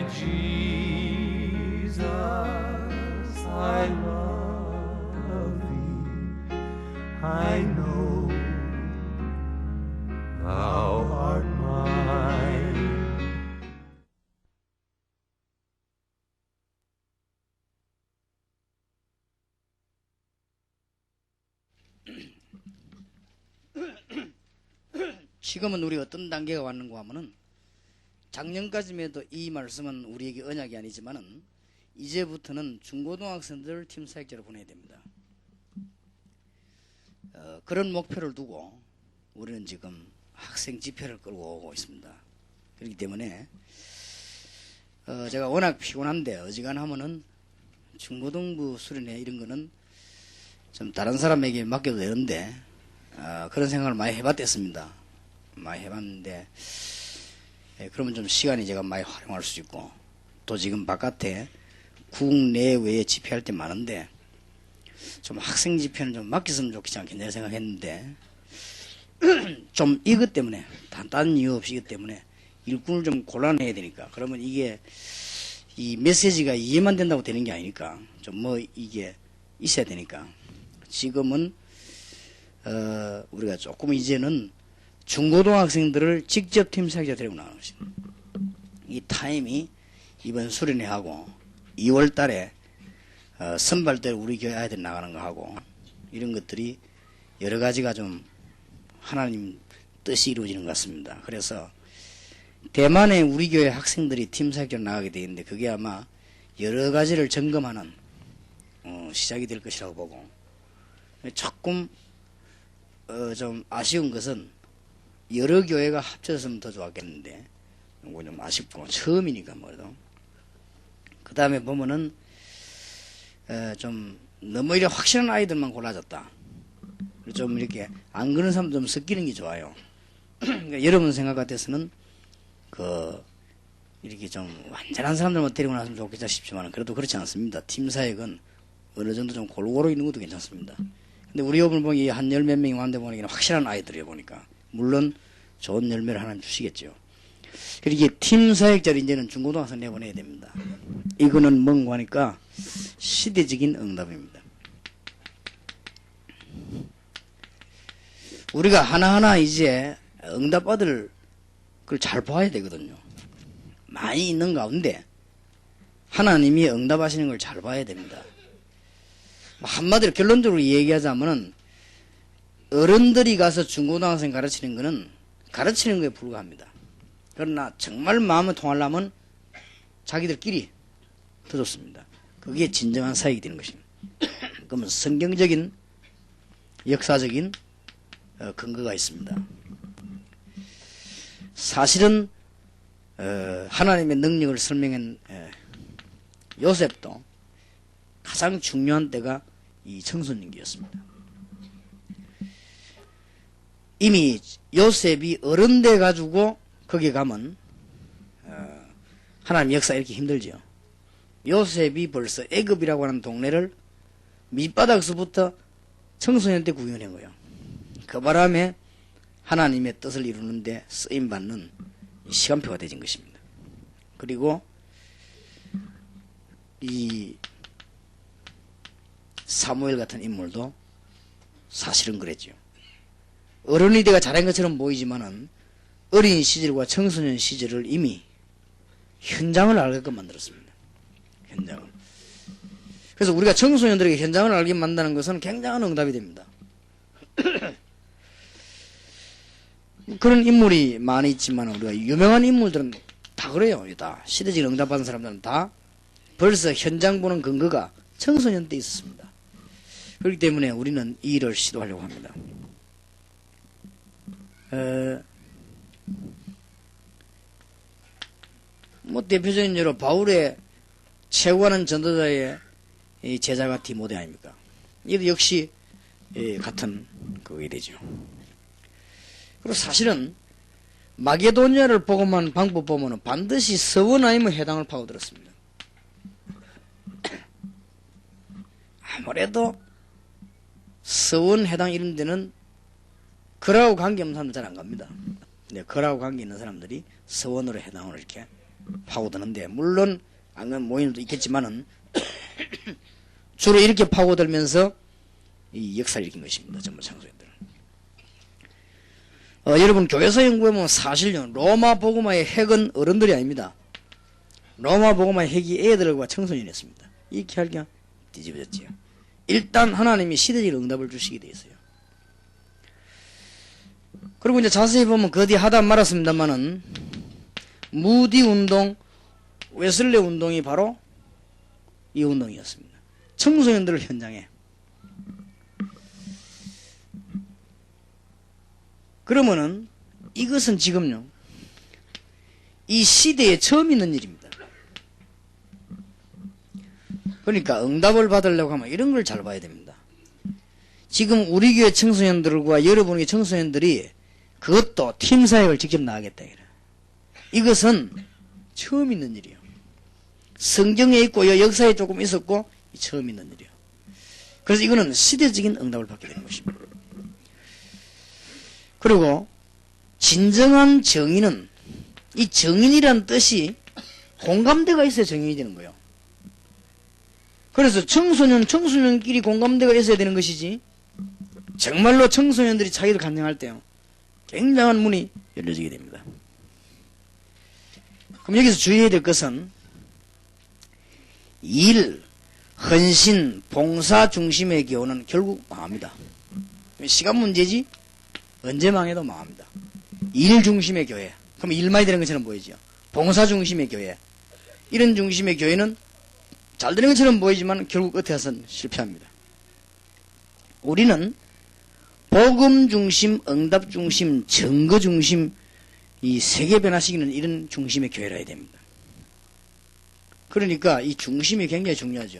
Jesus, I love thee. I know thou art mine. 지금은 우리 어떤 단계가 왔는가 하면은, 작년까지만 해도 이 말씀은 우리에게 언약이 아니지만은 이제부터는 중고등학생들을 팀 사역자로 보내야 됩니다. 그런 목표를 두고 우리는 지금 학생 집회를 끌고 오고 있습니다. 그렇기 때문에 제가 워낙 피곤한데 어지간하면은 중고등부 수련회 이런 거는 좀 다른 사람에게 맡겨도 되는데 그런 생각을 많이 해봤댔습니다. 많이 해봤는데 그러면 좀 시간이 제가 많이 활용할 수 있고, 또 지금 바깥에 국내외에 집회할 때 많은데 좀 학생 집회는 좀 맡겼으면 좋겠지 않겠냐 생각했는데 좀 이것 때문에, 다른 이유 없이 이것 때문에 일꾼을 좀 곤란해야 되니까, 그러면 이게 이 메시지가 이해만 된다고 되는 게 아니니까 좀 뭐 이게 있어야 되니까 지금은 우리가 조금 이제는 중고등학생들을 직접 팀 사역자 데리고 나가는 것입니다. 이 타임이 이번 수련회하고 2월 달에 선발대로 우리 교회 아이들 나가는 거 하고 이런 것들이 여러 가지가 좀 하나님 뜻이 이루어지는 것 같습니다. 그래서 대만에 우리 교회 학생들이 팀 사역자로 나가게 되는데 그게 아마 여러 가지를 점검하는 시작이 될 것이라고 보고, 조금 좀 아쉬운 것은 여러 교회가 합쳐졌으면 더 좋았겠는데 이거 좀 아쉽고, 처음이니까 뭐래도. 그 다음에 보면은 좀 너무 이렇게 확실한 아이들만 골라졌다. 좀 이렇게 안 그런 사람도 좀 섞이는 게 좋아요. 그러니까 여러분 생각 같아서는 이렇게 좀 완전한 사람들만 데리고 나서면 좋겠다 싶지만 그래도 그렇지 않습니다. 팀 사역은 어느 정도 좀 골고루 있는 것도 괜찮습니다. 근데 우리 요번 보기 한 열 몇 명이 왔는데 보니까 확실한 아이들이에요. 보니까 물론 좋은 열매를 하나님 주시겠죠. 그렇게 팀 사역자를 이제는 중고등학생 내보내야 됩니다. 이거는 뭔가 하니까 시대적인 응답입니다. 우리가 하나하나 이제 응답받을 걸 잘 봐야 되거든요. 많이 있는 가운데 하나님이 응답하시는 걸 잘 봐야 됩니다. 한마디로 결론적으로 얘기하자면은 어른들이 가서 중고등학생 가르치는 거는 가르치는 거에 불과합니다. 그러나 정말 마음을 통하려면 자기들끼리 더 좋습니다. 그게 진정한 사역이 되는 것입니다. 그러면 성경적인 역사적인 근거가 있습니다. 사실은 하나님의 능력을 설명한 요셉도 가장 중요한 때가 이 청소년기였습니다. 이미 요셉이 어른 돼 가지고 거기 가면 하나님 역사 이렇게 힘들죠. 요셉이 벌써 애굽이라고 하는 동네를 밑바닥서부터 청소년 때 구현한 거예요. 그 바람에 하나님의 뜻을 이루는데 쓰임받는 시간표가 되진 것입니다. 그리고 이 사무엘 같은 인물도 사실은 그랬죠. 어른이 돼가 잘한 것처럼 보이지만은 어린 시절과 청소년 시절을 이미 현장을 알게끔 만들었습니다. 현장을. 그래서 우리가 청소년들에게 현장을 알게 만드는 것은 굉장한 응답이 됩니다. 그런 인물이 많이 있지만 우리가 유명한 인물들은 다 그래요. 다 시대적인 응답받은 사람들은 다 벌써 현장 보는 근거가 청소년 때 있었습니다. 그렇기 때문에 우리는 이 일을 시도하려고 합니다. 뭐 대표적인 예로 바울의 최고하는 전도자의 제자가 디모데 아닙니까? 이도 역시 같은 그게 되죠. 그리고 사실은 마게도니아를 보고만 방법 보면 반드시 서원 아니면 해당을 파고들었습니다. 아무래도 서원 해당 이런 데는 글하고 관계 없는 사람들 잘 안 갑니다. 근데 글하고 관계 있는 사람들이 서원으로 해당을 이렇게 파고드는데, 물론 안간 모임도 있겠지만은 주로 이렇게 파고들면서 이 역사를 일으킨 것입니다. 전부 청소년들. 여러분 교회사 연구해 보면 사실요, 로마 복음화의 핵은 어른들이 아닙니다. 로마 복음화의 핵이 애들과 청소년이었습니다. 이렇게 하니까 뒤집어졌지요. 일단 하나님이 시대적 응답을 주시게 돼 있어요. 그리고 이제 자세히 보면 그 뒤 하다 말았습니다만은 무디 운동, 웨슬레 운동이 바로 이 운동이었습니다. 청소년들을 현장에. 그러면은 이것은 지금요, 이 시대에 처음 있는 일입니다. 그러니까 응답을 받으려고 하면 이런 걸 잘 봐야 됩니다. 지금 우리 교회 청소년들과 여러분의 청소년들이 그것도 팀 사역을 직접 나가겠다. 이것은 처음 있는 일이에요. 성경에 있고 역사에 조금 있었고 처음 있는 일이에요. 그래서 이거는 시대적인 응답을 받게 되는 것입니다. 그리고 진정한 정의는, 이 정인이라는 뜻이 공감대가 있어야 정인이 되는 거예요. 그래서 청소년끼리 공감대가 있어야 되는 것이지, 정말로 청소년들이 자기를 간증할 때요, 굉장한 문이 열려지게 됩니다. 그럼 여기서 주의해야 될 것은 일, 헌신, 봉사 중심의 교회는 결국 망합니다. 시간 문제지 언제 망해도 망합니다. 일 중심의 교회, 그럼 일만이 되는 것처럼 보이죠. 봉사 중심의 교회, 이런 중심의 교회는 잘 되는 것처럼 보이지만 결국 끝에 가서는 실패합니다. 우리는 복음 중심, 응답 중심, 증거 중심, 이 세계 변화시키는 이런 중심의 교회라 해야 됩니다. 그러니까 이 중심이 굉장히 중요하죠.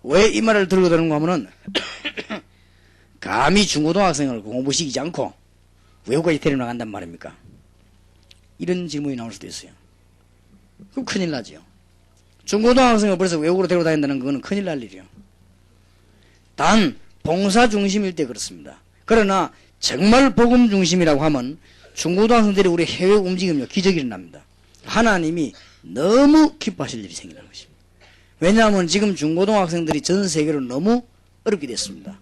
왜 이 말을 들고 드는 거 하면은 감히 중고등학생을 공부시키지 않고 외국까지 데려나간단 말입니까? 이런 질문이 나올 수도 있어요. 그럼 큰일 나죠. 중고등학생을 벌써 외국으로 데려다닌다는 그거는 큰일 날 일이요. 단 봉사 중심일 때 그렇습니다. 그러나 정말 복음 중심이라고 하면 중고등학생들이 우리 해외 움직이면 기적이 일어납니다. 하나님이 너무 기뻐하실 일이 생기는 것입니다. 왜냐하면 지금 중고등학생들이 전 세계로 너무 어렵게 됐습니다.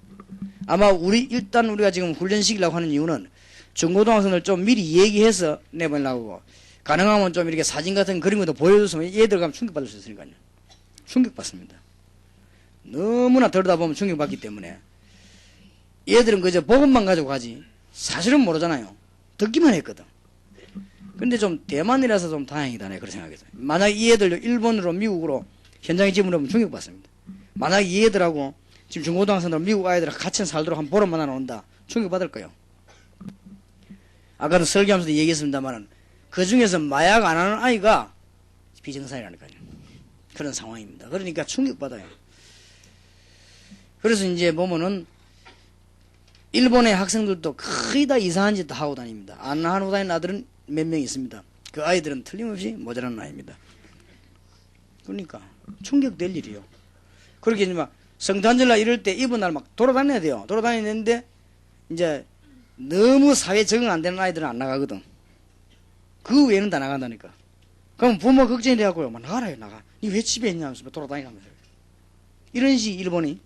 아마 일단 우리가 지금 훈련시키려고 하는 이유는 중고등학생들 좀 미리 얘기해서 내보내려고, 가능하면 좀 이렇게 사진 같은 그림 것도 보여줬으면 얘들 가면 충격받을 수 있으니까요. 충격받습니다. 너무나 들여다보면 충격받기 때문에 얘들은 그저 복음만 가지고 가지 사실은 모르잖아요. 듣기만 했거든. 근데 좀 대만이라서 좀 다행이다, 네, 그렇게 생각했어요. 만약 이 애들 일본으로 미국으로 현장에 집어넣으면 충격받습니다. 만약 이 애들하고 지금 중고등학생들 미국 아이들하고 같이 살도록 한번 보러 만나 온다, 충격받을 거예요. 아까도 설교하면서도 얘기했습니다만 그 중에서 마약 안 하는 아이가 비정상이라니까요. 그런 상황입니다. 그러니까 충격받아요. 그래서 이제 보면은 일본의 학생들도 거의 다 이상한 짓도 하고 다닙니다. 안 하고 다니는 아들은 몇 명 있습니다. 그 아이들은 틀림없이 모자란 아이입니다. 그러니까 충격될 일이요. 그렇게 이제 막 성탄절날 이럴 때 이번 날 막 돌아다녀야 돼요. 돌아다니는데 이제 너무 사회 적응 안 되는 아이들은 안 나가거든. 그 외에는 다 나간다니까. 그럼 부모 걱정이 돼갖고요. 막 나가라요, 나가. 니 왜 집에 있냐면서 돌아다니면서. 이런 식 일본이.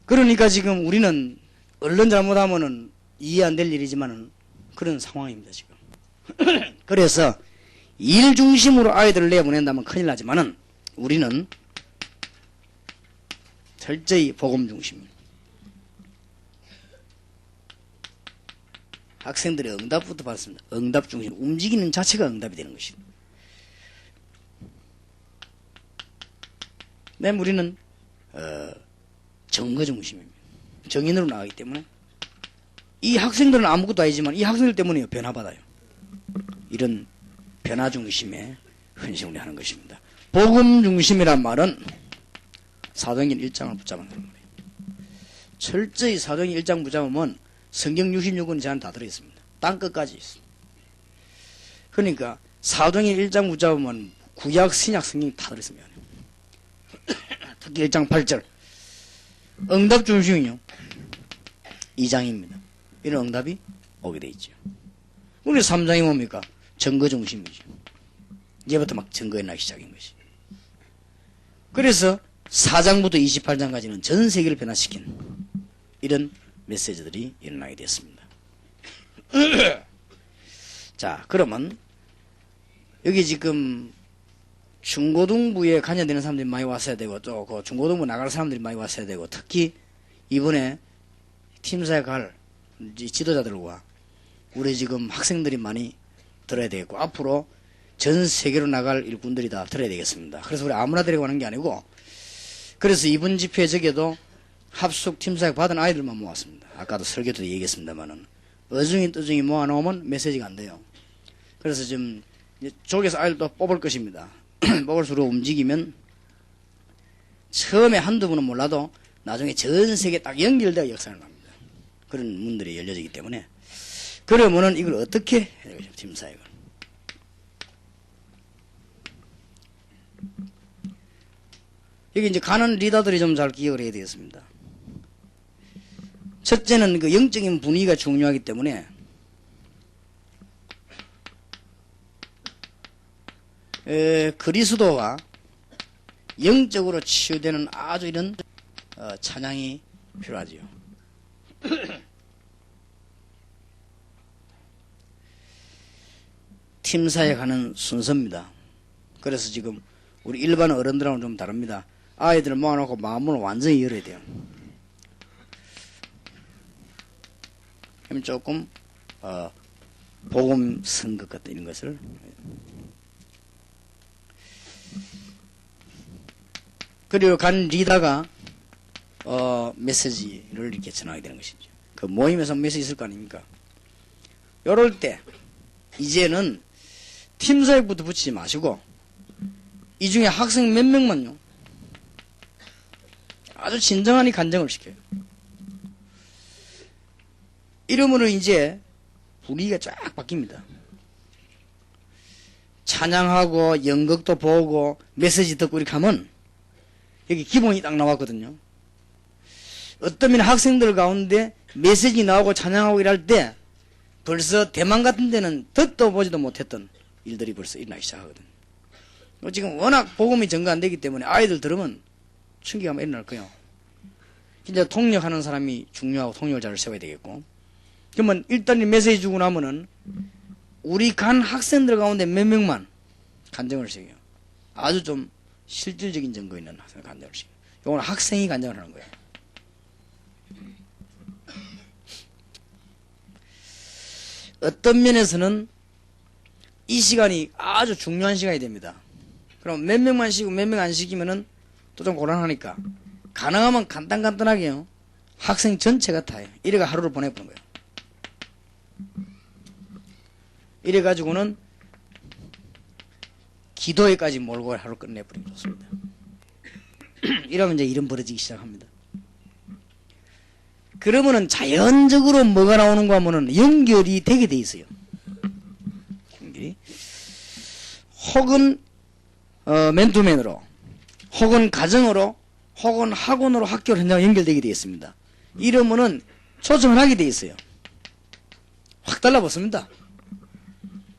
그러니까 지금 우리는 언론 잘못하면은 이해 안 될 일이지만은 그런 상황입니다, 지금. 그래서 일 중심으로 아이들을 내보낸다면 큰일 나지만은 우리는 철저히 복음 중심. 학생들의 응답부터 받습니다. 응답 중심. 움직이는 자체가 응답이 되는 것입니다. 맨 우리는 정거 중심입니다. 정인으로 나가기 때문에 이 학생들은 아무것도 아니지만 이 학생들 때문에 변화받아요. 이런 변화 중심의 헌신을 하는 것입니다. 복음 중심이란 말은 사도행전 1장을 붙잡는 거예요. 철저히 사도행전 1장 붙잡으면 성경 66권이 제 안에 다 들어있습니다. 땅끝까지 있습니다. 그러니까 사도행전 1장 붙잡으면 구약, 신약 성경이 다 들어있습니다. 특히 1장 8절 응답 중심이요 2장입니다. 이런 응답이 오게 돼 있죠. 우리 3장이 뭡니까? 증거 중심이죠. 이제부터 막 증거에 나기 시작인 것이. 그래서 4장부터 28장까지는 전 세계를 변화시킨 이런 메시지들이 일어나게 됐습니다. 자, 그러면 여기 지금 중고등부에 관여되는 사람들이 많이 왔어야 되고 또 그 중고등부 나갈 사람들이 많이 왔어야 되고 특히 이번에 팀사에 갈 지도자들과 우리 지금 학생들이 많이 들어야 되겠고 앞으로 전 세계로 나갈 일꾼들이 다 들어야 되겠습니다. 그래서 우리 아무나 데리고 가는 게 아니고 그래서 이번 집회 적에도 합숙 팀사역 받은 아이들만 모았습니다. 아까도 설교도 얘기했습니다만은 어중이 떠중이 모아놓으면 메시지가 안 돼요. 그래서 지금 쪽에서 아이들도 뽑을 것입니다. 뽑을수록 움직이면 처음에 한두 분은 몰라도 나중에 전 세계 딱 연결되어 역사를 합니다. 그런 문들이 열려지기 때문에 그러면은 이걸 어떻게 해야 되죠? 팀사역을. 여기 이제 가는 리더들이 좀 잘 기억을 해야 되겠습니다. 첫째는 그 영적인 분위기가 중요하기 때문에 그리스도가 영적으로 치유되는 아주 이런 찬양이 필요하지요. 팀사에 가는 순서입니다. 그래서 지금 우리 일반 어른들하고는 좀 다릅니다. 아이들을 모아놓고 마음을 완전히 열어야 돼요. 그럼 조금 복음 선것 같은 이런 것을 그리고 간 리더가 메시지를 이렇게 전하게 되는 것이죠. 그 모임에서 메시지 있을 거 아닙니까? 요럴 때 이제는 팀사역부터 붙이지 마시고 이 중에 학생 몇 명만요 아주 진정한 이 간증을 시켜요. 이러므로 이제 분위기가 쫙 바뀝니다. 찬양하고 연극도 보고 메시지 듣고 이렇게 하면 여기 기본이 딱 나왔거든요. 어떤 학생들 가운데 메시지 나오고 찬양하고 일할 때 벌써 대만 같은 데는 듣도 보지도 못했던 일들이 벌써 일어나기 시작하거든요. 지금 워낙 복음이 전가 안 되기 때문에 아이들 들으면 충격이 일어날 거예요. 진짜 통역하는 사람이 중요하고 통역을 잘 세워야 되겠고 그러면 일단 이 메시지 주고 나면은 우리 간 학생들 가운데 몇 명만 간증을 시켜요. 아주 좀 실질적인 증거 있는 학생 간증을 시켜요. 이건 학생이 간증을 하는 거예요. 어떤 면에서는 이 시간이 아주 중요한 시간이 됩니다. 그럼 몇 명만 시키고 몇 명 안 시키면은 또 좀 곤란하니까 가능하면 간단하게요. 학생 전체가 다요. 이래가 하루를 보내보는 거예요. 이래가지고는 기도회까지 몰고 하루 끝내버리면 좋습니다. 이러면 이제 일은 벌어지기 시작합니다. 그러면은 자연적으로 뭐가 나오는가 하면은 연결이 되게 돼 있어요. 연결이. 혹은, 맨투맨으로, 혹은 가정으로, 혹은 학원으로 학교로 현장 연결되게 되어 있습니다. 이러면은 초청을 하게 되어 있어요. 확 달라붙습니다.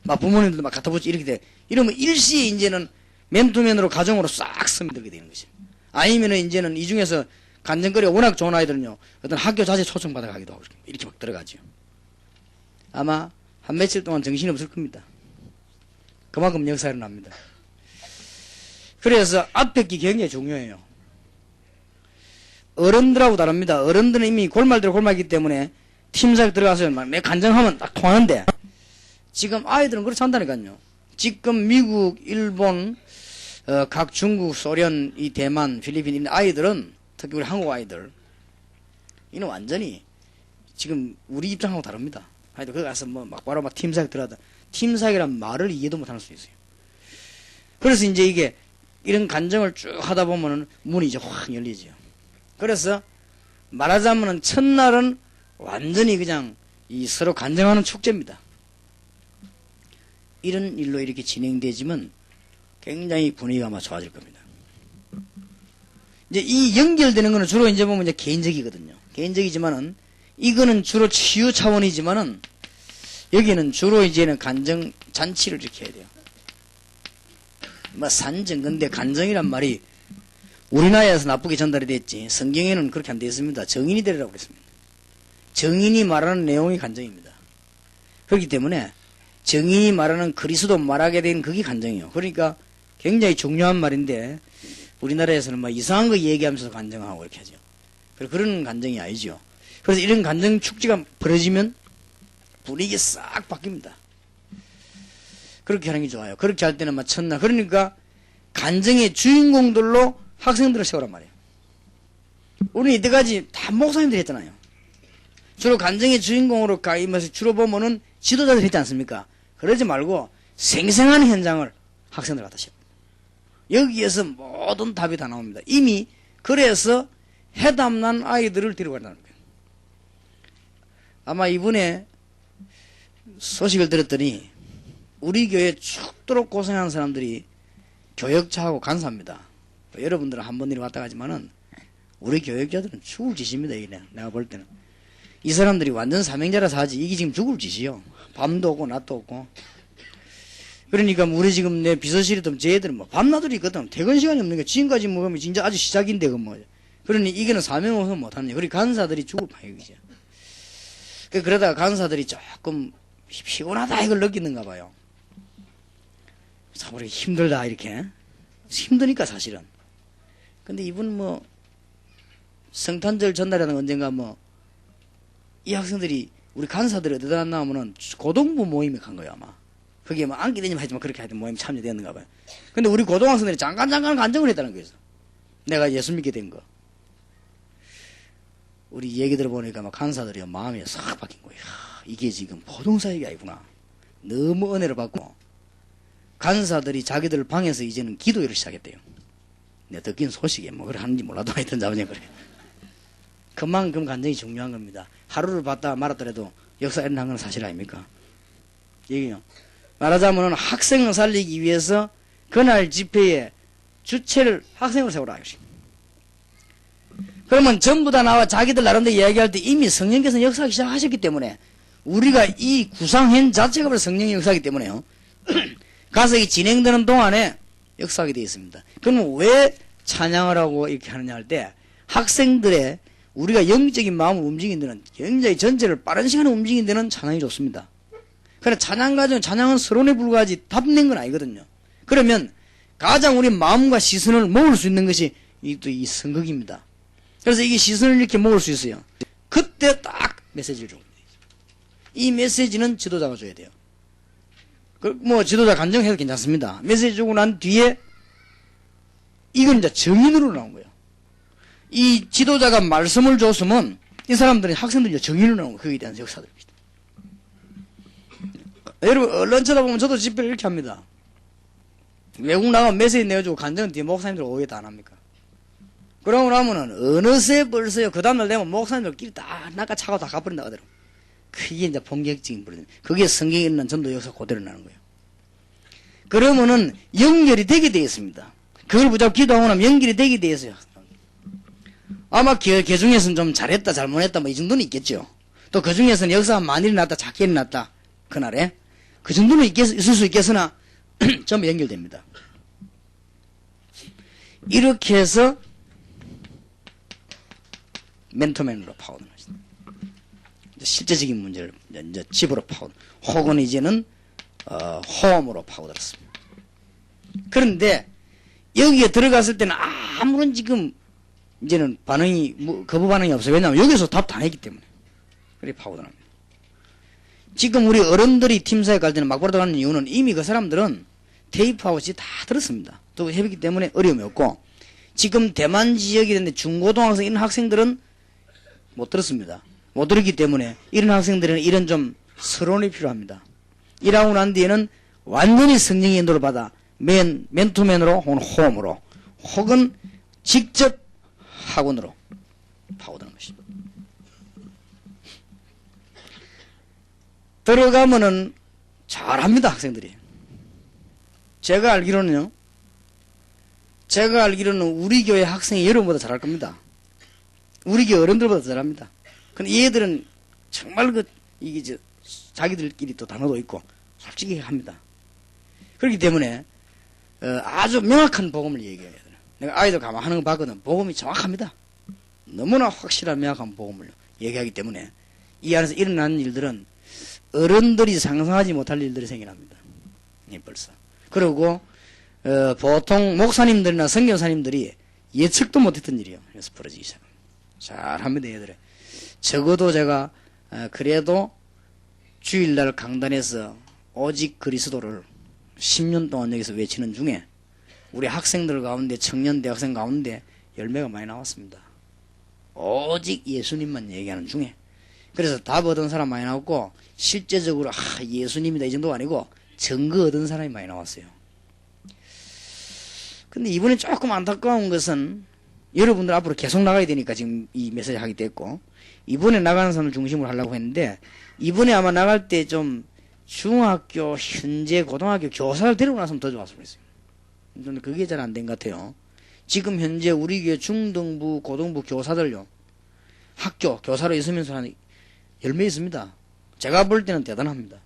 막 부모님들도 막 갖다 붙이 이렇게 돼. 이러면 일시에 이제는 맨투맨으로 가정으로 싹 스며들게 되는 것이죠. 아니면은 이제는 이 중에서 간증거리가 워낙 좋은 아이들은요, 어떤 학교 자체 초청받아 가기도 하고, 이렇게 막 들어가죠. 아마 한 며칠 동안 정신이 없을 겁니다. 그만큼 역사가 일어납니다. 그래서 앞에 게 굉장히 중요해요. 어른들하고 다릅니다. 어른들은 이미 골말대로 골말이기 때문에 팀사역 들어가서 매 간증하면 딱 통하는데, 지금 아이들은 그렇지 않다니까요. 지금 미국, 일본, 각 중국, 소련, 이 대만, 필리핀 있는 아이들은 특히 우리 한국 아이들 이는 완전히 지금 우리 입장하고 다릅니다. 아이들 거기 가서 뭐 막 바로 막 팀사역 들어가다 팀사역이란 말을 이해도 못할 수 있어요. 그래서 이제 이게 이런 간증을 쭉 하다 보면은 문이 이제 확 열리죠. 그래서 말하자면은 첫날은 완전히 그냥 이 서로 간증하는 축제입니다. 이런 일로 이렇게 진행되지만 굉장히 분위기가 아마 좋아질 겁니다. 이제 이 연결되는 거는 주로 이제 보면 이제 개인적이거든요. 개인적이지만은 이거는 주로 치유 차원이지만은 여기는 주로 이제는 간증 잔치를 이렇게 해야 돼요. 뭐 산정, 근데 간정이란 말이 우리나라에서 나쁘게 전달이 됐지 성경에는 그렇게 안 되어 있습니다. 정인이 되리라고 그랬습니다. 정인이 말하는 내용이 간정입니다. 그렇기 때문에 정인이 말하는 그리스도 말하게 된 그게 간정이에요. 그러니까 굉장히 중요한 말인데 우리나라에서는 막 이상한 거 얘기하면서 간정하고 이렇게 하죠. 그런 간정이 아니죠. 그래서 이런 간정 축제가 벌어지면 분위기 싹 바뀝니다. 그렇게 하는 게 좋아요. 그렇게 할 때는 막 첫날. 그러니까 간정의 주인공들로 학생들을 세우란 말이에요. 우리는 이때까지 다 목사님들이 했잖아요. 주로 간정의 주인공으로 가임해서 주로 보면은 지도자들 했지 않습니까? 그러지 말고 생생한 현장을 학생들 갖다 세웁니다. 여기에서 모든 답이 다 나옵니다. 이미 그래서 해담난 아이들을 데려간다는 거예요. 아마 이번에 소식을 들었더니 우리 교회 죽도록 고생한 사람들이 교역자하고 간사입니다. 여러분들은 한 번 이리 왔다 가지만은 우리 교역자들은 죽을 짓입니다. 이게 내가 볼 때는 이 사람들이 완전 사명자라서 하지 이게 지금 죽을 짓이요. 밤도 없고 낮도 없고. 그러니까 우리 지금 내 비서실이든 쟤들은 뭐 밤낮들이 있거든. 퇴근 시간이 없는 게 지금까지 뭐 하면 진짜 아주 시작인데 그 뭐. 그러니 이게는 사명 없으면 못하는 거예요. 그리고 간사들이 죽을 판이죠. 그러다가 간사들이 조금 피곤하다 이걸 느끼는가 봐요. 참 우리 힘들다 이렇게 힘드니까 사실은. 근데 이분 뭐 성탄절 전날에는 언젠가 뭐 이 학생들이 우리 간사들이 어디다 나오면은 고등부 모임에 간 거예요 아마. 그게 뭐 안기 되냐면 하지만 그렇게 하여튼 모임 참여되었는가 봐요. 근데 우리 고등학생들이 잠깐 간증을 했다는 거예요. 내가 예수 믿게 된 거. 우리 얘기 들어보니까 막 간사들이 마음이 싹 바뀐 거예요. 이게 지금 보통 사역이 아니구나. 너무 은혜를 받고 간사들이 자기들 방에서 이제는 기도회를 시작했대요. 내가 듣긴 소식에 뭐 그래 하는지 몰라도 하여튼 자본이 그래. 그만큼 간증이 중요한 겁니다. 하루를 봤다 말았더라도 역사에 일어난 건 사실 아닙니까? 얘기요. 말하자면 학생을 살리기 위해서 그날 집회에 주체를 학생으로 세우라. 그러면 전부 다 나와 자기들 나름대로 이야기할 때 이미 성령께서 역사하기 시작하셨기 때문에 우리가 이 구상현 자체가 바로 성령의 역사이기 때문에요. 가서 이 진행되는 동안에 역사하게 되어 있습니다. 그러면 왜 찬양을 하고 이렇게 하느냐 할 때 학생들의 우리가 영적인 마음을 움직이는 데는 굉장히 전체를 빠른 시간에 움직이는 데는 찬양이 좋습니다. 그러나 찬양 가지고 찬양은 서론에 불과하지 답낸 건 아니거든요. 그러면 가장 우리 마음과 시선을 모을 수 있는 것이 또 이 선극입니다. 그래서 이게 시선을 이렇게 모을 수 있어요. 그때 딱 메시지를 줍니다. 이 메시지는 지도자가 줘야 돼요. 뭐 지도자 간증해도 괜찮습니다. 메시지 주고 난 뒤에 이건 이제 정인으로 나온 거예요. 이 지도자가 말씀을 줬으면 이 사람들은 학생들이 정인으로 나온 거예요. 거기에 대한 역사들입니다. 여러분 언론 쳐다보면 저도 집회를 이렇게 합니다. 외국 나가면 메시지 내어주고 간증은 뒤에 목사님들 오해 다 안 합니까? 그러고 나면은 어느새 벌써요. 그 다음날 되면 목사님들끼리 다 낚아 차고 다 가버린다 하더라고. 그게 이제 본격적인 불이. 그게 성경에 있는 전도 역사 그대로 나는 거예요. 그러면은 연결이 되게 되어 있습니다. 그걸 붙잡고 기도하고 나면 연결이 되게 되어 있어요. 아마 그 중에서는 좀 잘했다 잘못했다 뭐 이 정도는 있겠죠. 또 그 중에서는 역사가 많이 일어났다 작게 일어났다 그날에 그 정도는 있을 수 있겠으나 전부 연결됩니다. 이렇게 해서 멘토맨으로 파고드는 것입니다. 실제적인 문제를 이제 집으로 파고드, 혹은 이제는 호흡으로 파고들었습니다. 그런데 여기에 들어갔을 때는 아무런 지금 이제는 반응이 거부 반응이 없어요. 왜냐하면 여기서 답 다 했기 때문에 그래 파고들합니다. 지금 우리 어른들이 팀사에 갈 때는 막바로 들어가는 이유는 이미 그 사람들은 테이프하고 다 들었습니다. 또 해봤기 때문에 어려움이 없고 지금 대만 지역이 있는데 중고등학생 이런 학생들은 못 들었습니다. 못 들었기 때문에 이런 학생들은 이런 좀 서론이 필요합니다. 일하고 난 뒤에는 완전히 성령의 인도를 받아 맨투맨으로 혹은 홈으로 혹은 직접 학원으로 파고드는 것입니다. 들어가면은 잘합니다. 학생들이. 제가 알기로는 우리 교회 학생이 여러분보다 잘할 겁니다. 우리 교회 어른들보다 잘합니다. 근데 얘들은 정말 이게 자기들끼리 또 단어도 있고 솔직히 합니다. 그렇기 때문에 아주 명확한 복음을 얘기해야 돼요. 내가 아이들 가만하는 거 봤거든. 복음이 정확합니다. 너무나 확실한 명확한 복음을 얘기하기 때문에 이 안에서 일어나는 일들은 어른들이 상상하지 못할 일들이 생겨납니다. 벌써. 그리고 보통 목사님들이나 선교사님들이 예측도 못했던 일이에요. 그래서 벌어지기 시작합니다. 잘합니다, 얘들아. 적어도 제가 그래도 주일날 강단에서 오직 그리스도를 10년 동안 여기서 외치는 중에 우리 학생들 가운데, 청년 대학생 가운데 열매가 많이 나왔습니다. 오직 예수님만 얘기하는 중에. 그래서 답 얻은 사람 많이 나왔고, 실제적으로 예수님이다 이 정도가 아니고 증거 얻은 사람이 많이 나왔어요. 근데 이번에 조금 안타까운 것은 여러분들 앞으로 계속 나가야 되니까 지금 이 메시지 하게 됐고, 이번에 나가는 사람을 중심으로 하려고 했는데, 이번에 아마 나갈 때 좀 중학교, 현재 고등학교 교사를 데리고 나서면 더 좋았을 뻔했어요. 근데 그게 잘 안 된 것 같아요. 지금 현재 우리 교회 중등부, 고등부 교사들요, 학교 교사로 있으면서 한 10명 있습니다. 제가 볼 때는 대단합니다.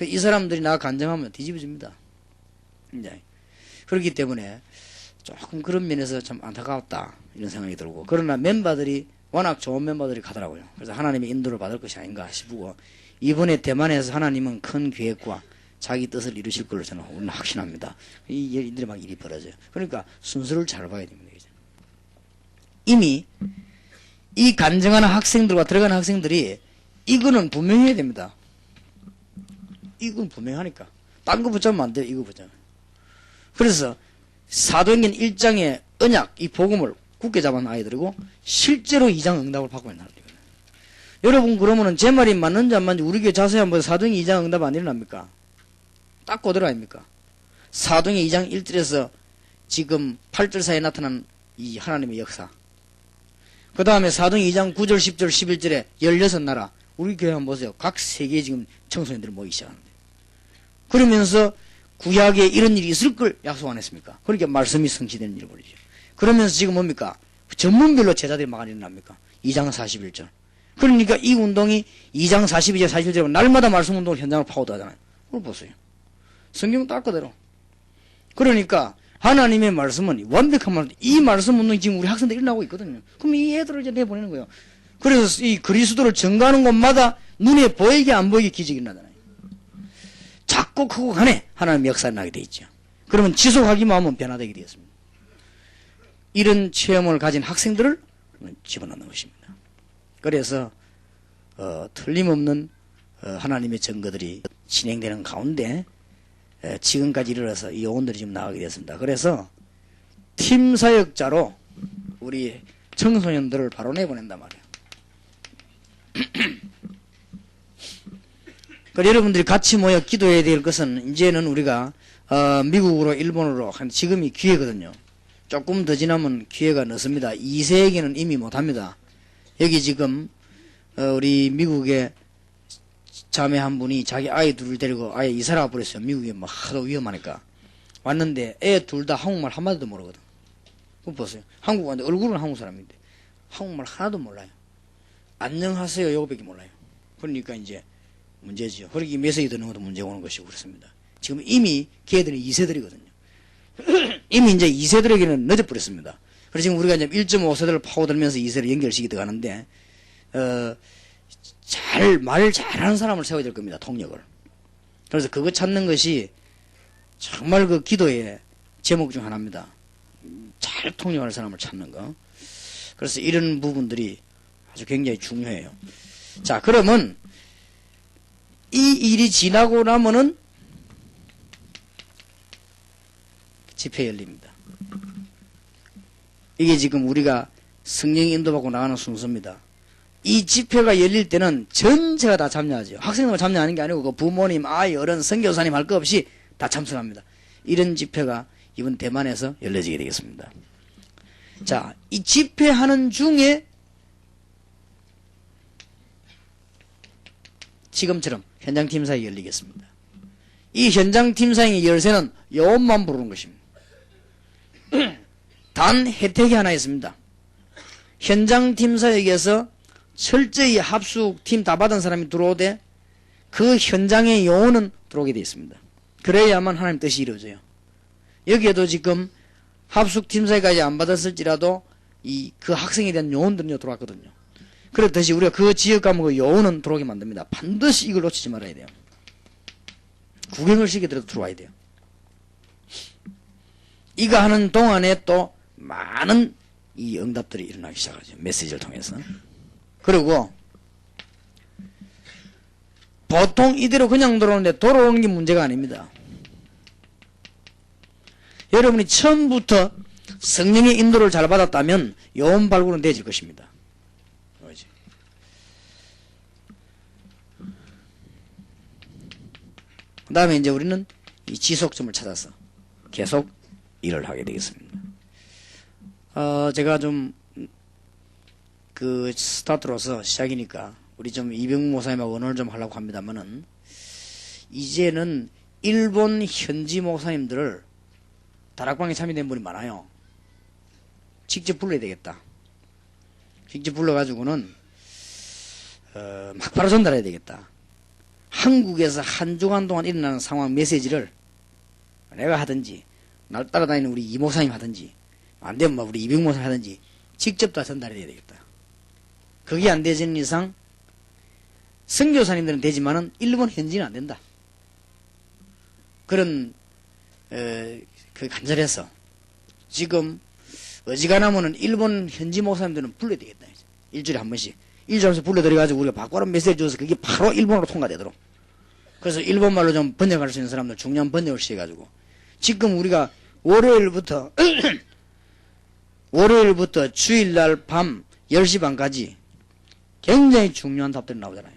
이 사람들이 나 간증하면 뒤집어집니다. 이제 그렇기 때문에 조금 그런 면에서 참 안타까웠다 이런 생각이 들고, 그러나 멤버들이 워낙 좋은 멤버들이 가더라고요. 그래서 하나님의 인도를 받을 것이 아닌가 싶고, 이번에 대만에서 하나님은 큰 계획과 자기 뜻을 이루실 걸로 저는 오늘 확신합니다. 이 일들이 막 일이 벌어져요. 그러니까 순서를 잘 봐야 됩니다. 이제. 이미 이 간증하는 학생들과 들어가는 학생들이 이거는 분명해야 됩니다. 이건 분명하니까. 딴 거 붙잡으면 안 돼요. 이거 붙잡으면. 그래서 사도행전 1장의 언약, 이 복음을 굳게 잡은 아이들이고, 실제로 2장 응답을 받고 있는 아이들이거든요. 여러분, 그러면은 제 말이 맞는지 안 맞는지 우리 교회 자세히 한번 사도행전 2장 응답 안 일어납니까? 딱 그대로 아닙니까? 사도행전 2장 1절에서 지금 8절 사이에 나타난 이 하나님의 역사. 그 다음에 사도행전 2장 9절, 10절, 11절에 16나라. 우리 교회 한번 보세요. 각 세계에 지금 청소년들이 모이기 시작하는데. 그러면서 구약에 이런 일이 있을 걸 약속 안 했습니까? 그러니까 말씀이 성취되는 일을 벌이죠. 그러면서 지금 뭡니까? 전문별로 제자들이 막 일어납니까? 2장 41절. 그러니까 이 운동이 2장 42절, 41절이면 날마다 말씀 운동을 현장을 파고들잖아요. 그걸 보세요. 성경 딱 그대로. 그러니까 하나님의 말씀은 완벽한 말씀, 이 말씀 운동이 지금 우리 학생들이 일어나고 있거든요. 그럼 이 애들을 이제 내보내는 거예요. 그래서 이 그리스도를 전가하는 곳마다 눈에 보이게 안 보이게 기적이 일어나잖아요. 작고 크고 간에 하나님의 역사가 나게 돼 있죠. 그러면 지속하기만 하면 변화되게 되었습니다. 이런 체험을 가진 학생들을 집어넣는 것입니다. 그래서 틀림없는 하나님의 증거들이 진행되는 가운데 지금까지 이르러서 이 요원들이 지금 나가게 되었습니다. 그래서 팀 사역자로 우리 청소년들을 바로 내보낸단 말이에요. 여러분들이 같이 모여 기도해야 될 것은, 이제는 우리가 미국으로 일본으로 한 지금이 기회거든요. 조금 더 지나면 기회가 늦습니다. 2세에게는 이미 못합니다. 여기 지금 우리 미국의 자매 한 분이 자기 아이 둘을 데리고 아예 이사를 와버렸어요. 미국에 막 하도 위험하니까. 왔는데 애 둘 다 한국말 한마디도 모르거든. 그거 보세요. 한국 왔는데 얼굴은 한국 사람인데 한국말 하나도 몰라요. 안녕하세요 요거밖에 몰라요. 그러니까 이제 문제지요. 그러기 메시지 듣는 것도 문제가 오는 것이고 그렇습니다. 지금 이미 걔들이 2세들이거든요. 이미 이제 2세들에게는 늦어버렸습니다. 그래서 지금 우리가 이제 1.5세대를 파고들면서 2세를 연결시키게 가는데, 말을 잘하는 사람을 세워야 될 겁니다. 통역을. 그래서 그거 찾는 것이 정말 그 기도의 제목 중 하나입니다. 잘 통역할 사람을 찾는 거. 그래서 이런 부분들이 아주 굉장히 중요해요. 자, 그러면 이 일이 지나고 나면은 집회 열립니다. 이게 지금 우리가 성령 인도받고 나가는 순서입니다. 이 집회가 열릴 때는 전체가 다 참여하죠. 학생들만 참여하는 게 아니고 그 부모님, 아이, 어른, 선교사님 할 거 없이 다 참석합니다. 이런 집회가 이번 대만에서 열려지게 되겠습니다. 자, 이 집회하는 중에 지금처럼 현장팀사에 열리겠습니다. 이 현장팀사의 열쇠는 요원만 부르는 것입니다. 단 혜택이 하나 있습니다. 현장팀사에게서 철저히 합숙 팀 다 받은 사람이 들어오되 그 현장의 요원은 들어오게 되어 있습니다. 그래야만 하나님 뜻이 이루어져요. 여기에도 지금 합숙팀사까지 안 받았을지라도 그 학생에 대한 요원들은요 들어왔거든요. 그렇듯이 우리가 그 지역 과목의 요원은 들어오게 만듭니다. 반드시 이걸 놓치지 말아야 돼요. 구경을 시키더라도 들어와야 돼요. 이거 하는 동안에 또 많은 이 응답들이 일어나기 시작하죠. 메시지를 통해서. 그리고 보통 이대로 그냥 들어오는데 돌아오는 게 문제가 아닙니다. 여러분이 처음부터 성령의 인도를 잘 받았다면 요원 발굴은 되질 것입니다. 그 다음에 이제 우리는 이 지속점을 찾아서 계속 일을 하게 되겠습니다. 제가 좀 그 스타트로서 시작이니까 우리 좀 이병무 목사님하고 언어를 좀 하려고 합니다만은 이제는 일본 현지 목사님들을 다락방에 참여된 분이 많아요. 직접 불러야 되겠다. 직접 불러가지고는 막바로 전달해야 되겠다. 한국에서 한 주간 동안 일어나는 상황 메시지를 내가 하든지 날 따라다니는 우리 이 목사님 하든지 안 되면 우리 이병 목사님 하든지 직접 다 전달해야 되겠다. 그게 안 되지는 이상 선교사님들은 되지만은 일본 현지는 안 된다. 그런 그 간절해서 지금 어지간하면은 일본 현지 목사님들은 불러야 되겠다. 일주일에 한 번씩 일주일에 불러들여가지고 우리가 바꿔라 메시지 줘서 그게 바로 일본어로 통과되도록. 그래서 일본말로 좀 번역할 수 있는 사람들 중요한 번역을 시켜가지고 지금 우리가 월요일부터 주일날 밤 10시 반까지 굉장히 중요한 답들이 나오잖아요.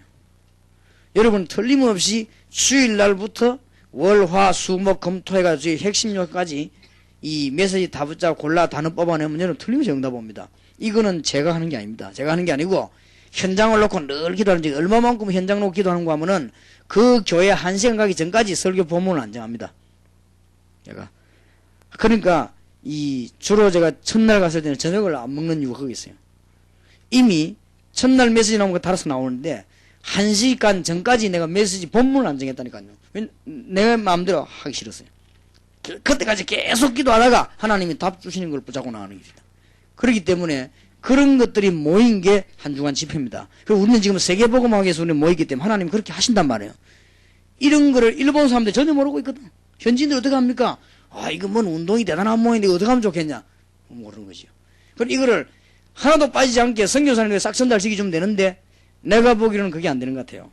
여러분 틀림없이 주일날부터 월, 화, 수, 목, 금, 토 해가지고 핵심 요까지 이 메시지 다 붙잡고 골라 단어 뽑아내면 여러분 틀림없이 응답 옵니다. 이거는 제가 하는 게 아닙니다. 제가 하는 게 아니고 현장을 놓고 늘 기도하는 지 얼마만큼 현장 놓고 기도하는가 하면은 그 교회 1시간 가기 전까지 설교 본문을 안 정합니다. 제가. 그러니까 주로 제가 첫날 갔을 때는 저녁을 안 먹는 이유가 거기 있어요. 이미 첫날 메시지 나오는 거 달아서 나오는데 1시간 전까지 내가 메시지 본문을 안 정했다니까요. 내 마음대로 하기 싫었어요. 그때까지 계속 기도하다가 하나님이 답 주시는 걸 붙잡고 나가는 겁니다. 그렇기 때문에 그런 것들이 모인 게 한 주간 집회입니다. 그리고 우리는 지금 세계복음학에서 우리는 모이기 때문에 하나님이 그렇게 하신단 말이에요. 이런 거를 일본 사람들 전혀 모르고 있거든. 현지인들 어떻게 합니까? 이거 뭔 운동이 대단한 모임인데 어떻게 하면 좋겠냐? 모르는 거죠. 그럼 이거를 하나도 빠지지 않게 선교사님들 싹 전달시켜주면 되는데 내가 보기로는 그게 안 되는 것 같아요.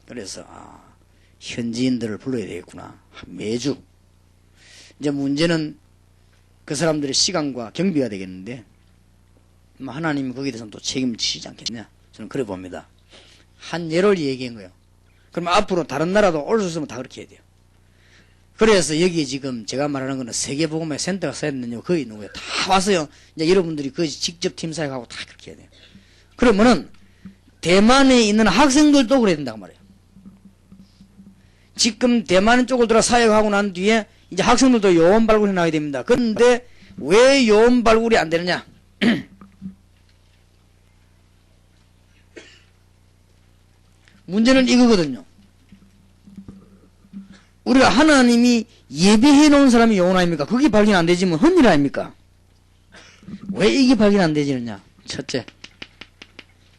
그래서 현지인들을 불러야 되겠구나. 매주. 이제 문제는 그 사람들의 시간과 경비가 되겠는데 하나님이 거기에 대해서는 또 책임을 지시지 않겠냐. 저는 그래 봅니다. 한 예를 얘기한 거예요. 그러면 앞으로 다른 나라도 올 수 있으면 다 그렇게 해야 돼요. 그래서 여기 지금 제가 말하는 거는 세계복음의 센터가 써야 되는 이유가 거기 있는 거예요. 다 와서요. 이제 여러분들이 그 직접 팀 사역하고 다 그렇게 해야 돼요. 그러면은 대만에 있는 학생들도 그래야 된다고 말이에요. 지금 대만 쪽을 돌아 사역하고 난 뒤에 이제 학생들도 요원 발굴해 나가야 됩니다. 그런데 왜 요원 발굴이 안 되느냐? 문제는 이거거든요. 우리가 하나님이 예비해 놓은 사람이 요원 아닙니까? 그게 발견 안 되지면 헛일 아닙니까? 왜 이게 발견 안 되지느냐? 첫째,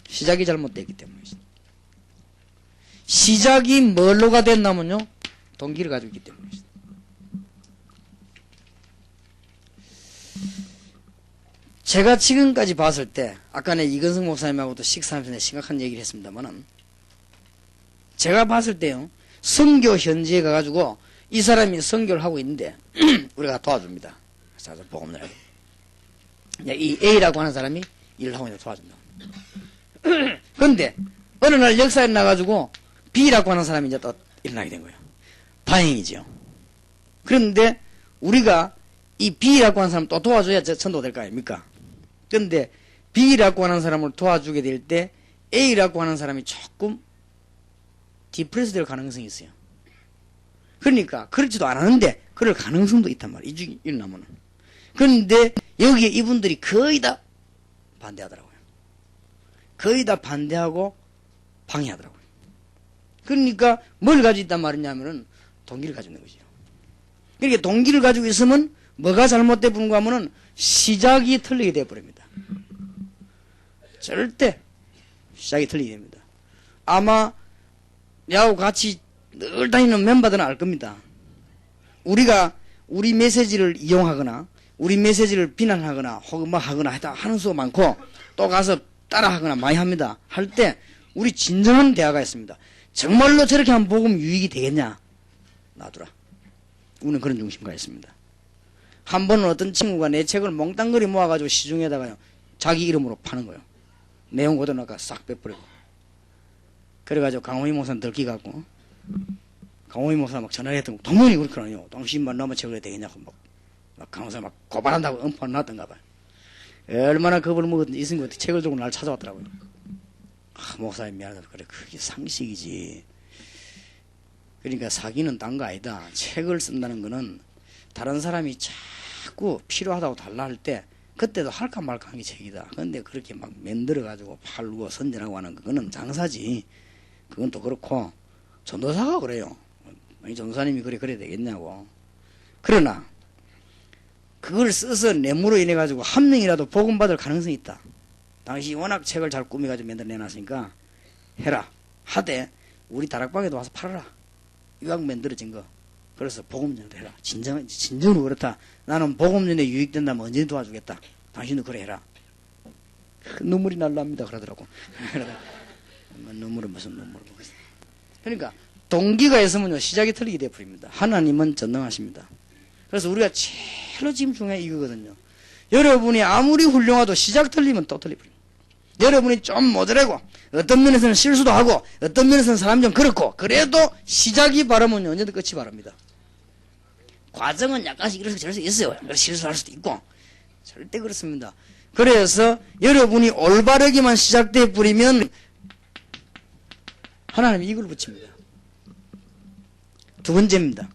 시작이 잘못됐기 때문이죠. 시작이 뭘로가 됐냐면요, 동기를 가지고 있기 때문이죠. 제가 지금까지 봤을 때, 아까 내 이건성 목사님하고도 식사하면서 심각한 얘기를 했습니다만은, 제가 봤을 때요, 선교 현지에 가가지고 이 사람이 선교를 하고 있는데 우리가 도와줍니다. 자, 복음을 하게. 이 A라고 하는 사람이 일을 하고 있는데 도와준다. 그런데 어느 날 역사에 나가지고 B라고 하는 사람이 이제 또 일어나게 된 거예요. 다행이죠. 그런데 우리가 이 B라고 하는 사람 또 도와줘야 전도될 거 아닙니까? 그런데 B라고 하는 사람을 도와주게 될 때 A라고 하는 사람이 조금 디프레스 될 가능성이 있어요. 그러니까 그렇지도 않았는데 그럴 가능성도 있단 말이에요. 이 중에 일어나면은. 그런데 여기에 이분들이 거의 다 반대하더라고요. 거의 다 반대하고 방해하더라고요. 그러니까 뭘 가지고 있단 말이냐면은 동기를 가지고 있는 거죠. 그러니까 동기를 가지고 있으면 뭐가 잘못돼 부는가 하면은 시작이 틀리게 되어버립니다. 절대 시작이 틀리게 됩니다. 아마 야하고 같이 늘 다니는 멤버들은 알 겁니다. 우리가 우리 메시지를 이용하거나 우리 메시지를 비난하거나 혹은 뭐 하거나 하는 수가 많고 또 가서 따라하거나 많이 합니다. 할 때 우리 진정한 대화가 있습니다. 정말로 저렇게 하면 복음 유익이 되겠냐? 놔두라. 우리는 그런 중심가 있습니다. 한 번은 어떤 친구가 내 책을 몽땅거리 모아가지고 시중에다가 자기 이름으로 파는 거예요. 내용 그대로 싹 빼버리고. 그래가지고 강호희 목사는 들키갖고 강호희 목사 막 전화를 했던 거 동문이 그렇거든요. 당신만 넣으면 책을 되겠냐고 막 강호사 막 고발한다고 엄포를 놨던가 봐요. 얼마나 겁을 먹었는지 이 친구가 책을 들고 날 찾아왔더라고요. 목사님 미안하다. 그래 그게 상식이지. 그러니까 사기는 딴 거 아니다. 책을 쓴다는 거는 다른 사람이 자꾸 필요하다고 달라 할 때 그때도 할까 말까 하는 게 책이다. 그런데 그렇게 막 만들어가지고 팔고 선전하고 하는 그거는 장사지. 그건 또 그렇고 전도사가 그래요. 전도사님이 그래야 되겠냐고. 그러나 그걸 써서 뇌물로 인해 가지고 한 명이라도 복음 받을 가능성이 있다. 당시 워낙 책을 잘 꾸며가지고 만들어 내놨으니까 해라 하되 우리 다락방에도 와서 팔아라. 이왕 만들어진 거. 그래서 복음전도 해라. 진정으로 그렇다. 나는 복음전에 유익된다면 언제든 도와주겠다. 당신도 그래 해라. 눈물이 날랍니다. 그러더라고. 눈물은 무슨 눈물 보겠어. 그러니까 동기가 있으면요 시작이 틀리게 되어버립니다. 하나님은 전능하십니다. 그래서 우리가 제일로 지금 중요한 이거거든요. 여러분이 아무리 훌륭하도 시작 틀리면 또 틀려버립니다. 여러분이 좀 모자라고 어떤 면에서는 실수도 하고 어떤 면에서는 사람 좀 그렇고 그래도 시작이 바르면 언제든 끝이 바랍니다. 과정은 약간씩 이럴 수 있어요. 실수할 수도 있고 절대 그렇습니다. 그래서 여러분이 올바르게만 시작돼 버리면 하나님이 이걸 붙입니다. 두 번째입니다.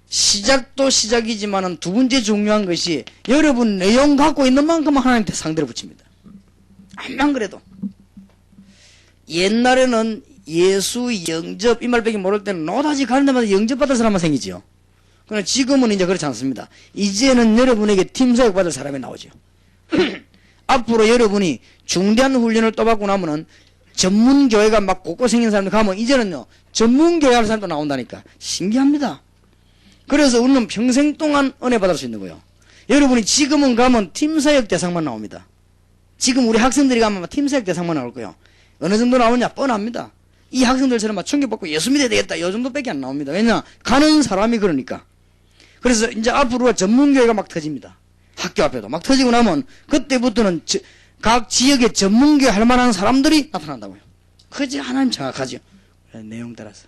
시작도 시작이지만은 두 번째 중요한 것이 여러분 내용 갖고 있는 만큼 하나님한테 상대로 붙입니다. 암만 그래도 옛날에는 예수 영접 이 말밖에 모를 때는 노다지 가는 데마다 영접받을 사람만 생기지요. 그러나 지금은 이제 그렇지 않습니다. 이제는 여러분에게 팀사역 받을 사람이 나오죠. 앞으로 여러분이 중대한 훈련을 또 받고 나면은 전문교회가 막 곳곳 생긴 사람들 가면 이제는요 전문교회 할 사람도 나온다니까 신기합니다. 그래서 우리는 평생 동안 은혜 받을 수 있는 거예요. 여러분이 지금은 가면 팀사역 대상만 나옵니다. 지금 우리 학생들이 가면 팀사역 대상만 나올 거예요. 어느 정도 나오냐 뻔합니다. 이 학생들처럼 막 충격받고 예수 믿어야 되겠다 이 정도밖에 안 나옵니다. 왜냐 가는 사람이 그러니까. 그래서 이제 앞으로가 전문교회가 막 터집니다. 학교 앞에도 막 터지고 나면 그때부터는 각 지역의 전문교회 할 만한 사람들이 나타난다고요. 그지 하나님 정확하죠. 내용 따라서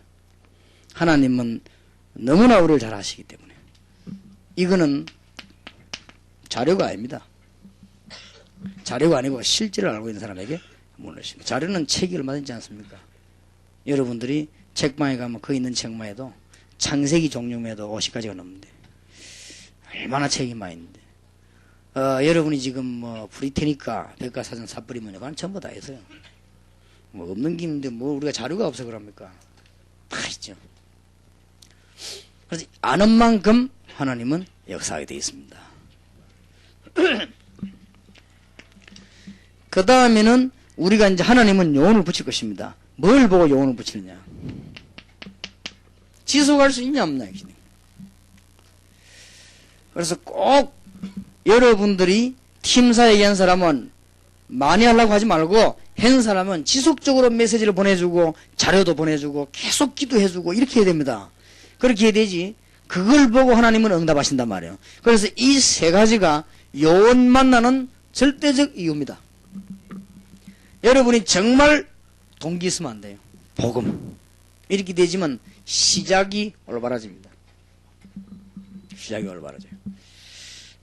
하나님은 너무나 우리를 잘 아시기 때문에 이거는 자료가 아닙니다. 자료가 아니고 실제를 알고 있는 사람에게 물으십니다. 자료는 책이 얼마나 있지 않습니까? 여러분들이 책방에 가면 거기 있는 책만 해도 창세기 종류에도 50가지가 넘는데 얼마나 책이 많이 있는데 여러분이 지금 뭐 브리테니까 백과사전 삿버리면 그건 전부 다 있어요. 뭐 없는 김인데 뭐 우리가 자료가 없어 그럽니까? 다 있죠. 그래서 아는 만큼 하나님은 역사하게 되어 있습니다. 그 다음에는 우리가 이제 하나님은 요원을 붙일 것입니다. 뭘 보고 요원을 붙이느냐? 지속할 수 있냐 없냐? 그래서 꼭 여러분들이 팀사에게 한 사람은 많이 하려고 하지 말고 한 사람은 지속적으로 메시지를 보내주고 자료도 보내주고 계속 기도해주고 이렇게 해야 됩니다. 그렇게 해야 되지. 그걸 보고 하나님은 응답하신단 말이에요. 그래서 이 세 가지가 요원 만나는 절대적 이유입니다. 여러분이 정말 동기 있으면 안 돼요. 복음. 이렇게 되지만 시작이 올바라집니다. 시작이 올바라져요.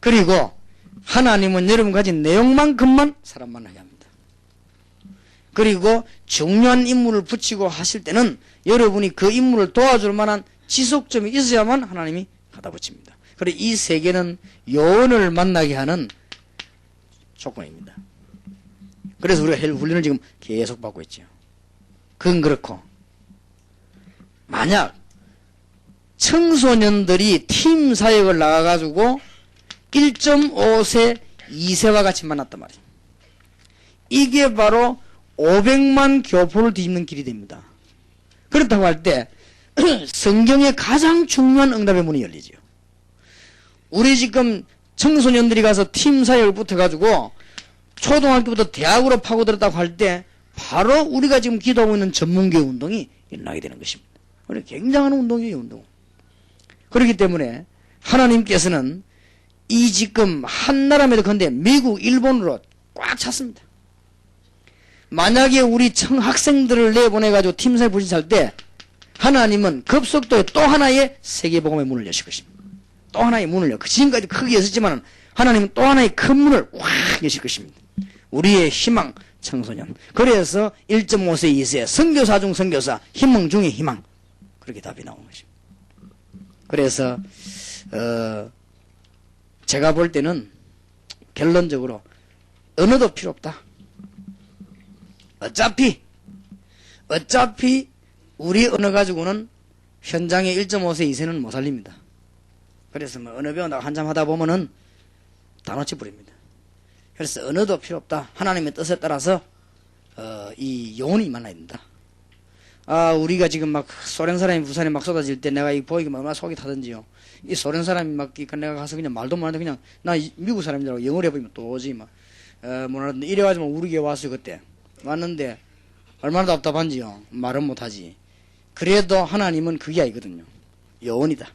그리고 하나님은 여러분 가진 내용만큼만 사람 만나게 합니다. 그리고 중요한 인물을 붙이고 하실 때는 여러분이 그 인물을 도와줄 만한 지속점이 있어야만 하나님이 갖다 붙입니다. 그리고 이 세 개는 요원을 만나게 하는 조건입니다. 그래서 우리가 훈련을 지금 계속 받고 있죠. 그건 그렇고 만약 청소년들이 팀 사역을 나가가지고 1.5세 2세와 같이 만났단 말이에요. 이게 바로 500만 교포를 뒤집는 길이 됩니다. 그렇다고 할 때 성경의 가장 중요한 응답의 문이 열리죠. 우리 지금 청소년들이 가서 팀 사역을 붙어가지고 초등학교부터 대학으로 파고들었다고 할 때 바로 우리가 지금 기도하고 있는 전문교회 운동이 일어나게 되는 것입니다. 굉장한 운동이에요, 운동. 그렇기 때문에 하나님께서는 이 지금 한나라에도 근데 미국, 일본으로 꽉 찼습니다. 만약에 우리 학생들을 내보내가지고 팀사에 부신할 때 하나님은 급속도에 또 하나의 세계복음의 문을 여실 것입니다. 또 하나의 문을 열. 지금까지 크게 여셨지만 하나님은 또 하나의 큰 문을 확 여실 것입니다. 우리의 희망 청소년. 그래서 1.5세 2세 선교사 중 선교사 희망 중의 희망. 그렇게 답이 나온 것입니다. 그래서 제가 볼 때는 결론적으로 언어도 필요 없다. 어차피 우리 언어 가지고는 현장의 1.5세 2세는 못 살립니다. 그래서 뭐 언어 배운다고 한참 하다 보면은 다 놓쳐버립니다. 그래서 언어도 필요 없다. 하나님의 뜻에 따라서 이 영혼이 만나야 된다. 우리가 지금 막 소련 사람이 부산에 막 쏟아질 때 내가 이 보이기만 얼마나 속이 타든지요. 이 소련 사람이 막 내가 가서 그냥 말도 못하는데 그냥 나 미국 사람이라고 영어를 해버리면 또지 막 뭐라든지 이래가지고 우리 교회 왔어요. 그때 왔는데 얼마나 답답한지요. 말은 못하지. 그래도 하나님은 그게 아니거든요. 여원이다.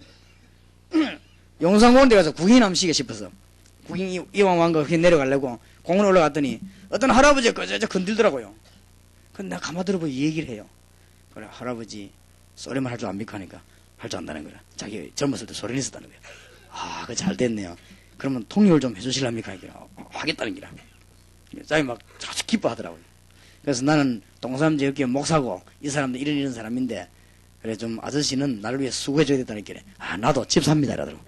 용산공원에 가서 구경하면 시게 싶어서 구경 이왕 왕거 그렇게 내려가려고 공원 올라갔더니 어떤 할아버지가 꺼져져 건들더라고요. 근데 내가 가만 들어보고 얘기를 해요. 그래, 할아버지 소리만 할 줄 압니까 하니까 할 줄 안다는 거야. 자기 젊었을 때 소리를 했었다는 거야. 그거 잘 됐네요. 그러면 통역을 좀 해주실랍니까? 하겠다는 거야. 자기 막 아주 기뻐하더라고요. 그래서 나는 동사람제 여기 목사고 이 사람도 이런 사람인데 그래 좀 아저씨는 나를 위해 수고해줘야 된다니까. 나도 집사입니다 이러더라고.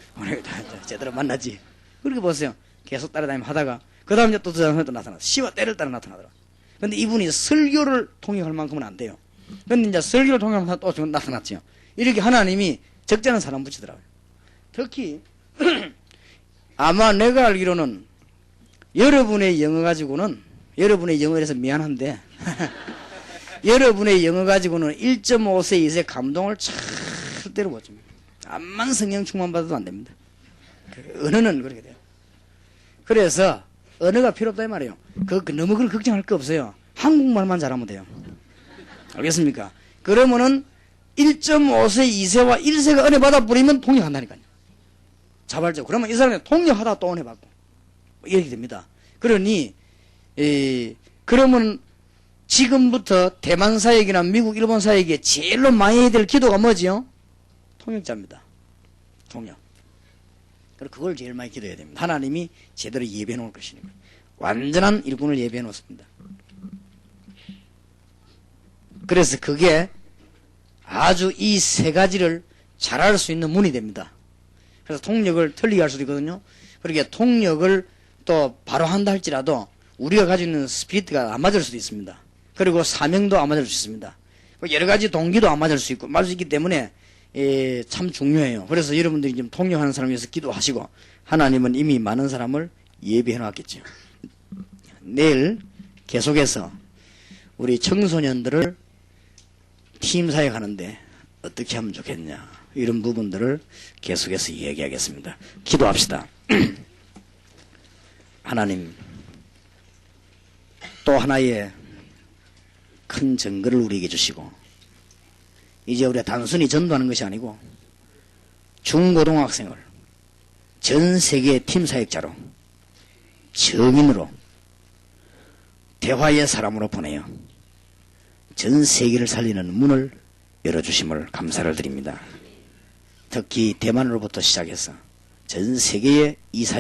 제대로 만나지. 그렇게 보세요. 계속 따라다니면 하다가 그 다음 이제 또 또 나타나. 시와 때를 따라 나타나더라고. 근데 이분이 설교를 통역할 만큼은 안 돼요. 근데 이제 설교를 통역하면 또 나타났죠. 이렇게 하나님이 적잖은 사람 붙이더라고요. 특히 아마 내가 알기로는 여러분의 영어 가지고는 여러분의 영어에서 미안한데 여러분의 영어 가지고는 1.5세 2세 감동을 절대로 못 줍니다. 암만 성령 충만 받아도 안 됩니다. 언어는 그렇게 돼요. 그래서 언어가 필요 없다 이 말이에요. 너무 그걸 걱정할 거 없어요. 한국말만 잘하면 돼요. 알겠습니까? 그러면은 1.5세 2세와 1세가 은혜 받아 버리면 통역한다니까요. 자발적으로. 그러면 이 사람이 통역하다 또 은혜 받고 이렇게 됩니다. 그러니 그러면 지금부터 대만 사역이나 미국 일본 사역에 제일로 많이 해야 될 기도가 뭐지요? 통역자입니다. 통역. 그걸 제일 많이 기도해야 됩니다. 하나님이 제대로 예배해 놓을 것이니까. 완전한 일꾼을 예배해 놓습니다. 그래서 그게 아주 이 세 가지를 잘할 수 있는 문이 됩니다. 그래서 통역을 틀리게 할 수도 있거든요. 그렇게 통역을 또 바로 한다 할지라도 우리가 가지고 있는 스피릿가 안 맞을 수도 있습니다. 그리고 사명도 안 맞을 수 있습니다. 여러 가지 동기도 안 맞을 수 있고 맞을 수 있기 때문에 참 중요해요. 그래서 여러분들이 지금 통역하는 사람에서 기도하시고 하나님은 이미 많은 사람을 예비해 놨겠죠. 내일 계속해서 우리 청소년들을 팀 사역하는데 어떻게 하면 좋겠냐 이런 부분들을 계속해서 얘기하겠습니다. 기도합시다. 하나님 또 하나의 큰 증거를 우리에게 주시고 이제 우리가 단순히 전도하는 것이 아니고 중고등학생을 전 세계의 팀 사역자로 정인으로 대화의 사람으로 보내요. 전 세계를 살리는 문을 열어주심을 감사를 드립니다. 특히 대만으로부터 시작해서 전 세계의 이 사역